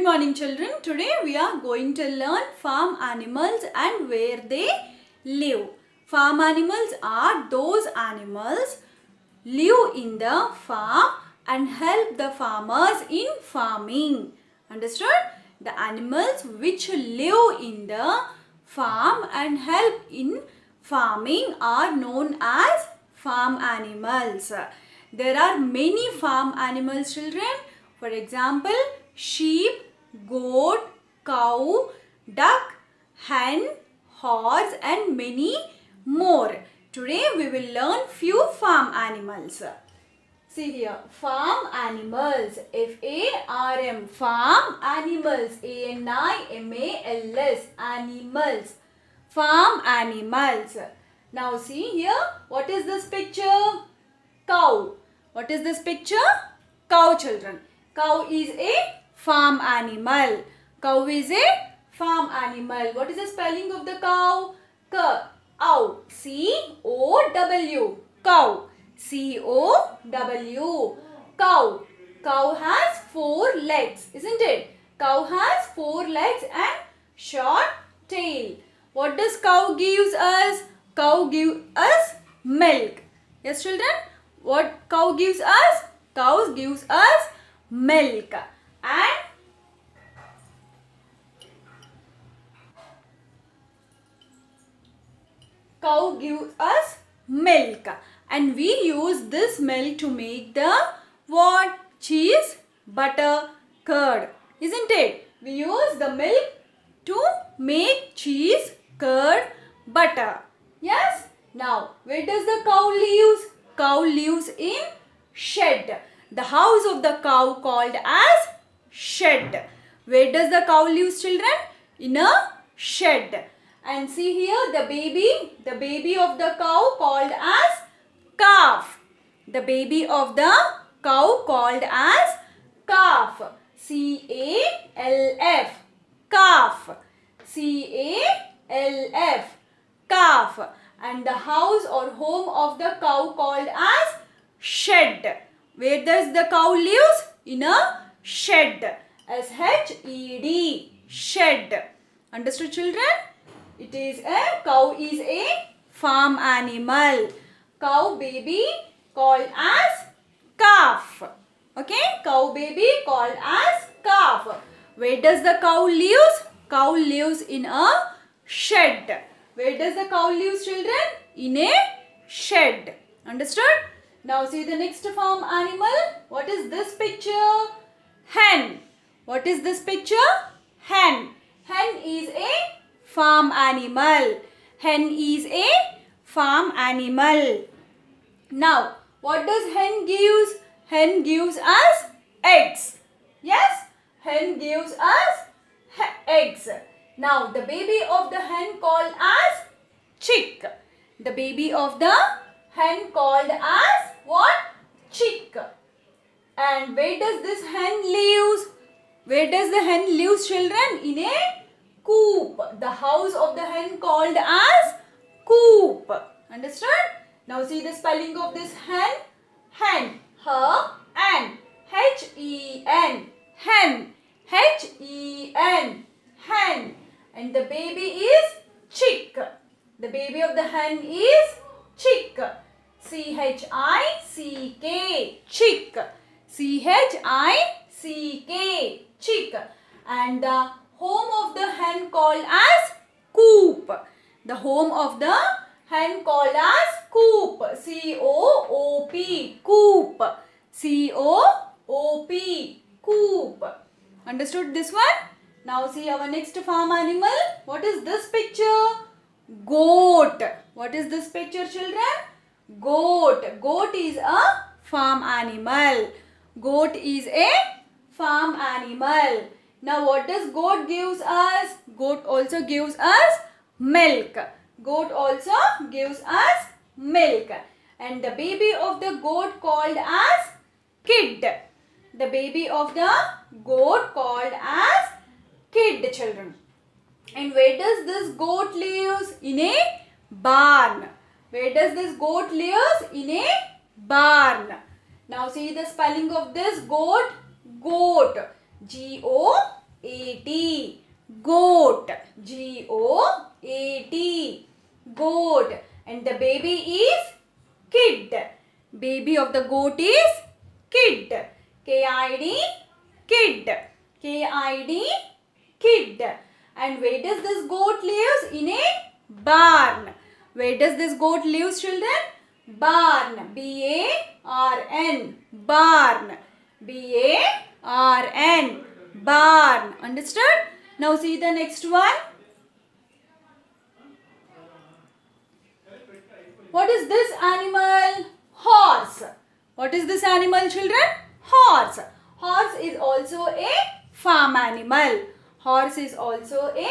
morning children. Today we are going to learn farm animals and where they live. Farm animals are those animals live in the farm and help the farmers in farming. Understood? The animals which live in the farm and help in farming are known as farm animals. There are many farm animals, children. For example, sheep, goat, cow, duck, hen, horse and many more. Today we will learn few farm animals. See here, farm animals, F-A-R-M, farm animals, A-N-I-M-A-L-S, animals, farm animals. Now see here, what is this picture? Cow. What is this picture? Cow, children. Cow is a farm animal. Cow is a farm animal. What is the spelling of the cow? Cow. C-O-W. Cow. C-O-W. Cow. Cow has 4 legs, isn't it? Cow has 4 legs and short tail. What does cow gives us? Cow gives us milk. Yes, children? What cow gives us? Cow gives us milk. And cow gives us milk. And we use this milk to make the what? Cheese, butter, curd. Isn't it? We use the milk to make cheese, curd, butter. Yes? Now, where does the cow live? Cow lives in shed. The house of the cow called as shed. Where does the cow live, children? In a shed. And see here the baby of the cow called as calf. The baby of the cow called as calf. C-A-L-F. Calf. C-A-L-F. Calf. And the house or home of the cow called as shed. Where does the cow live? In a shed. S-H-E-D. Shed. Understood, children? Cow is a farm animal. Cow baby called as calf. Okay? Cow baby called as calf. Where does the cow live? Cow lives in a shed. Where does the cow live, children? In a shed. Understood? Now see the next farm animal. What is this picture? Hen. What is this picture? Hen. Hen is a farm animal. Hen is a farm animal. Now, what does hen gives? Hen gives us eggs. Yes? Hen gives us eggs. Now, the baby of the hen called as chick. The baby of the hen called as what? Chick. And where does this hen live? Where does the hen live, children? In a coop. The house of the hen called as coop. Understood? Now see the spelling of this hen. Hen. H-E-N. H-E-N. Hen. H-E-N. Hen. And the baby is chick. The baby of the hen is chick. C-H-I-C-K. Chick. C-H-I-C-K. Chick. And the home of the hen called as coop. The home of the hen called as coop. C-O-O-P. Coop. C-O-O-P. Coop. Understood this one? Now see our next farm animal. What is this picture? Goat. What is this picture, children? Goat. Goat is a farm animal. Goat is a farm animal. Now what does goat gives us? Goat also gives us milk. Goat also gives us milk. And the baby of the goat called as kid. The baby of the goat called as kid, children. And where does this goat live? In a barn. Where does this goat live? In a barn. Now see the spelling of this goat. Goat. G-O G-O-A-T. Goat. G-O-A-T. Goat. And the baby is kid. Baby of the goat is kid. K-I-D. Kid. K-I-D. Kid. And where does this goat live? In a barn. Where does this goat live, children? Barn. B-A-R-N. Barn. B-A-R-N. Barn. Understood? Now see the next one. What is this animal? Horse. What is this animal, children? Horse. Horse is also a farm animal. Horse is also a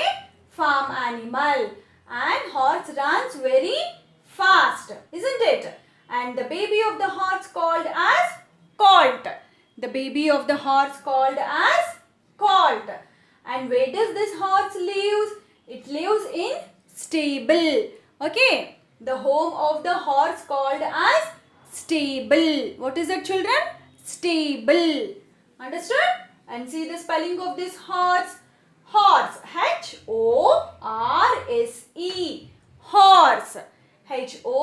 farm animal. And horse runs very fast, isn't it? And the baby of the horse called as colt. The baby of the horse called as colt. And where does this horse live? It lives in stable. Okay. The home of the horse called as stable. What is it, children? Stable. Understood? And see the spelling of this horse. Horse. H-O-R-S-E. Horse. H-O-R-S-E.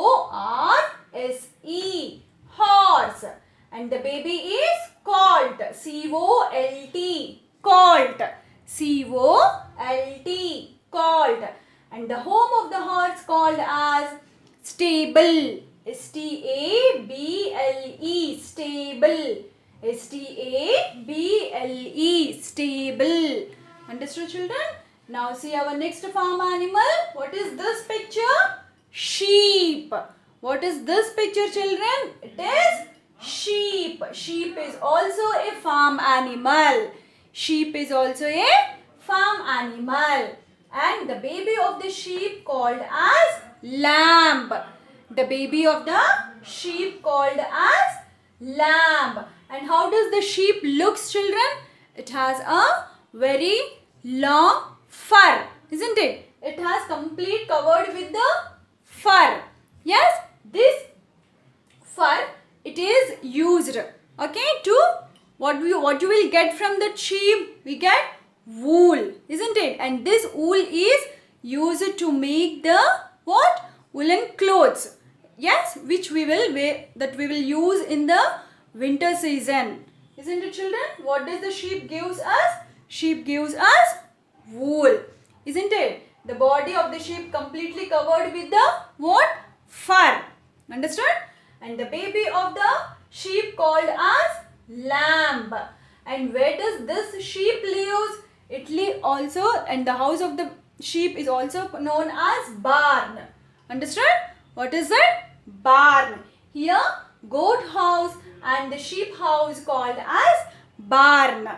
Horse. And the baby is colt. C-O-L-T. Colt. C-O-L-T. Colt. And the home of the horse called as stable. S-T-A-B-L-E. Stable. S-T-A-B-L-E. Stable. Understood, children? Now see our next farm animal. What is this picture? Sheep. What is this picture, children? It is sheep. Sheep is also a farm animal. Sheep is also a farm animal. And the baby of the sheep called as lamb. The baby of the sheep called as lamb. And how does the sheep looks, children? It has a very long fur, isn't it? It has complete covered with the fur. Yes, this fur, it is used, okay, to what you will get from the sheep? We get wool, isn't it? And this wool is used to make the what? Woolen clothes. Yes, which we will wear, that we will use in the winter season. Isn't it, children? What does the sheep gives us? Sheep gives us wool. Isn't it? The body of the sheep completely covered with the what? Fur. Understood? And the baby of the sheep called as lamb. And where does this sheep lives? It lives also, and the house of the sheep is also known as barn. Understood? What is it? Barn. Here, goat house and the sheep house called as barn.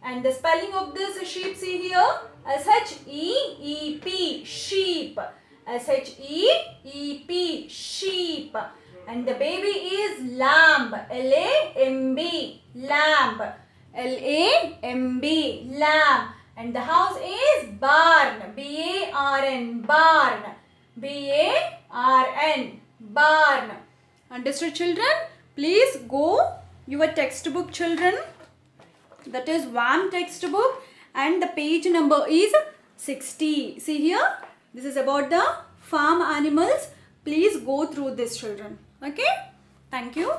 And the spelling of this sheep, see here, S-H-E-E-P, sheep. S-H-E-E-P, sheep. And the baby is lamb, L-A-M-B, lamb. L-A-M-B, lamb. And the house is barn, B-A-R-N, barn. B-A-R-N, barn. Understood, children? Please go your textbook, children. That is one textbook and the page number is 60. See here, this is about the farm animals. Please go through this, children. Okay? Thank you.